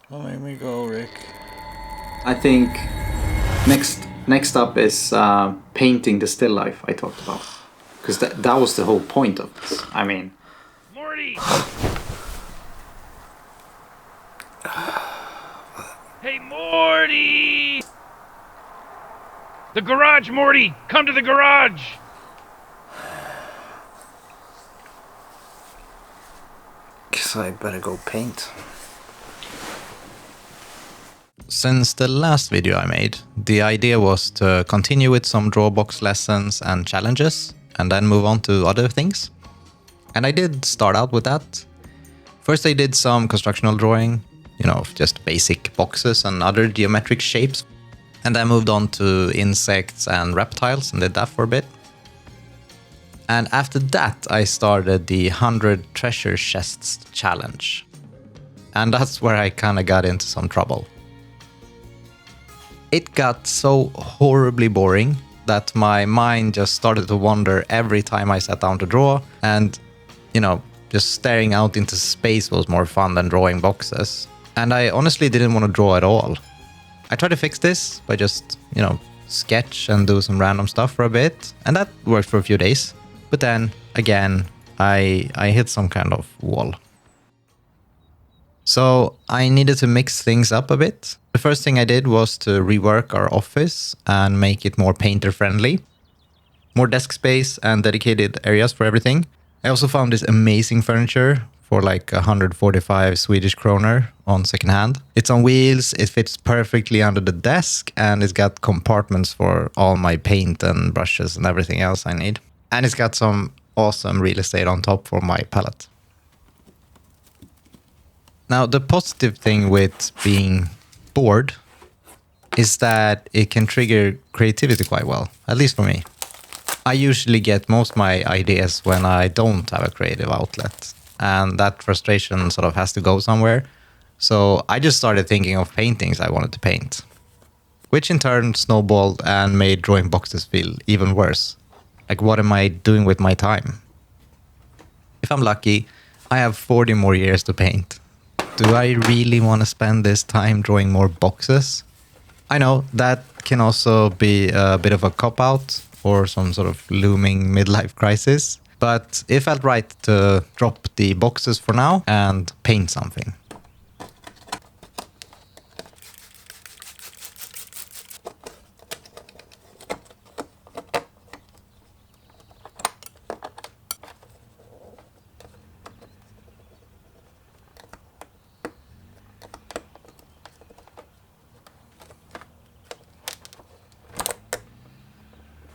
Don't make me go, Rick. I think next up is painting the still life I talked about, because that was the whole point of this. I mean, Morty! Hey, Morty! The garage, Morty! Come to the garage! Guess I better go paint. Since the last video I made, the idea was to continue with some Drawabox lessons and challenges, and then move on to other things. And I did start out with that. First I did some constructional drawing, just basic boxes and other geometric shapes. And then moved on to insects and reptiles and did that for a bit. And after that I started the 100 treasure chests challenge. And that's where I kinda got into some trouble. It got so horribly boring that my mind just started to wander every time I sat down to draw, and, just staring out into space was more fun than drawing boxes. And I honestly didn't want to draw at all. I tried to fix this by just, sketch and do some random stuff for a bit, and that worked for a few days. But then, again, I hit some kind of wall. So I needed to mix things up a bit. The first thing I did was to rework our office and make it more painter friendly. More desk space and dedicated areas for everything. I also found this amazing furniture for like 145 Swedish kroner on secondhand. It's on wheels, it fits perfectly under the desk, and it's got compartments for all my paint and brushes and everything else I need. And it's got some awesome real estate on top for my palette. Now, the positive thing with being bored is that it can trigger creativity quite well, at least for me. I usually get most of my ideas when I don't have a creative outlet, and that frustration sort of has to go somewhere. So I just started thinking of paintings I wanted to paint, which in turn snowballed and made drawing boxes feel even worse. Like, what am I doing with my time? If I'm lucky, I have 40 more years to paint. Do I really want to spend this time drawing more boxes? I know that can also be a bit of a cop-out or some sort of looming midlife crisis, but it felt right to drop the boxes for now and paint something.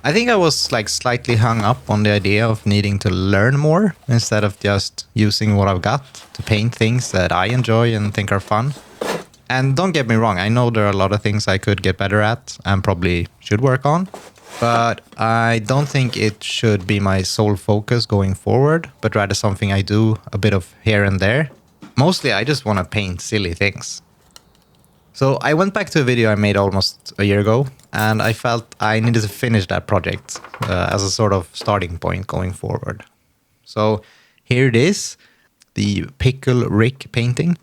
I think I was slightly hung up on the idea of needing to learn more instead of just using what I've got to paint things that I enjoy and think are fun. And don't get me wrong, I know there are a lot of things I could get better at and probably should work on, but I don't think it should be my sole focus going forward, but rather something I do a bit of here and there. Mostly I just want to paint silly things. So I went back to a video I made almost a year ago, and I felt I needed to finish that project as a sort of starting point going forward. So here it is, the Pickle Rick painting.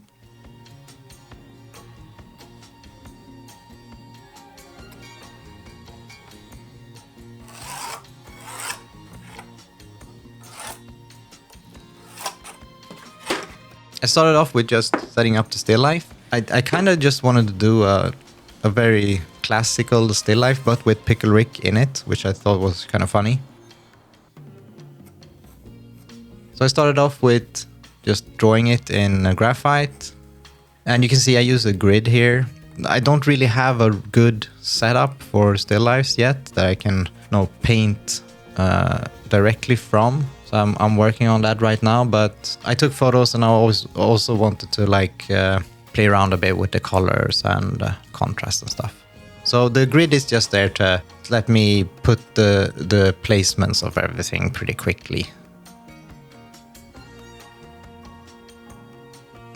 I started off with just setting up the still life. I kind of just wanted to do a very classical still life, but with Pickle Rick in it, which I thought was kind of funny. So I started off with just drawing it in graphite. And you can see I use a grid here. I don't really have a good setup for still lifes yet that I can paint directly from. So I'm working on that right now, but I took photos and I always also wanted to play around a bit with the colors and contrast and stuff. So the grid is just there to let me put the placements of everything pretty quickly.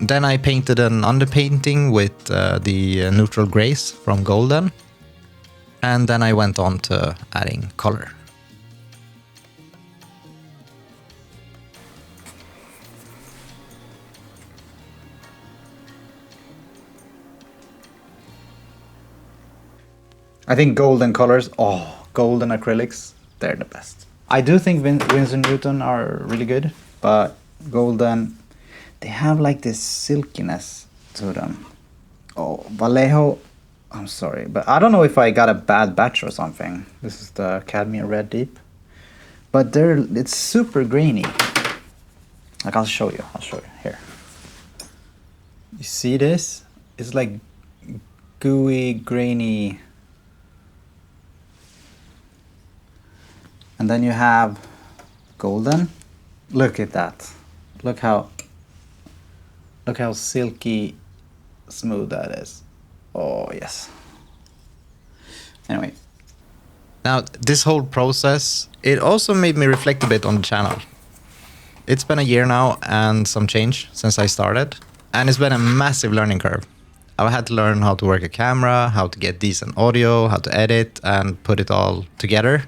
Then I painted an underpainting with the neutral grays from Golden. And then I went on to adding color. I think golden colors, golden acrylics, they're the best. I do think Winsor Newton are really good, but golden, they have like this silkiness to them. Oh, Vallejo, I'm sorry, but I don't know if I got a bad batch or something. This is the cadmium red deep, but it's super grainy. Like I'll show you here. You see this? It's like gooey, grainy. And then you have golden. Look at that. Look how silky smooth that is. Oh yes. Anyway. Now, this whole process, it also made me reflect a bit on the channel. It's been a year now and some change since I started. And it's been a massive learning curve. I've had to learn how to work a camera, how to get decent audio, how to edit and put it all together.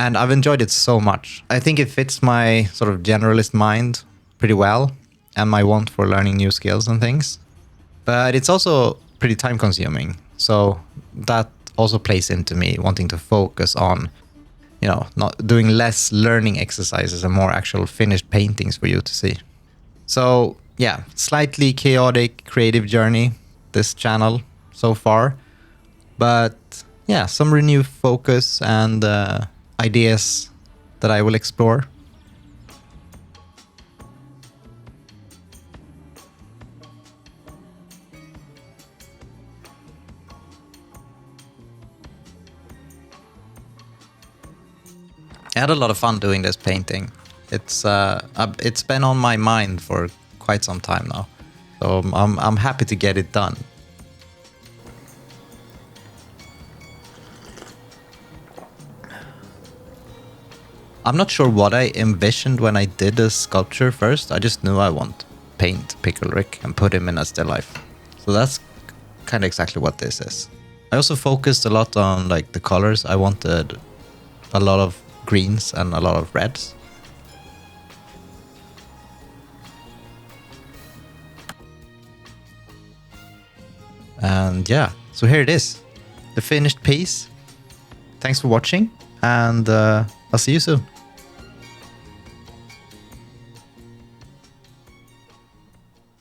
And I've enjoyed it so much. I think it fits my sort of generalist mind pretty well and my want for learning new skills and things. But it's also pretty time consuming. So that also plays into me wanting to focus on, not doing less learning exercises and more actual finished paintings for you to see. So yeah, slightly chaotic creative journey, this channel so far. But yeah, some renewed focus and ideas that I will explore. I had a lot of fun doing this painting. It's been on my mind for quite some time now, so I'm happy to get it done. I'm not sure what I envisioned when I did the sculpture first. I just knew I want to paint Pickle Rick and put him in a still life. So that's kind of exactly what this is. I also focused a lot on like the colors. I wanted a lot of greens and a lot of reds. And yeah, so here it is, the finished piece. Thanks for watching, and I'll see you soon.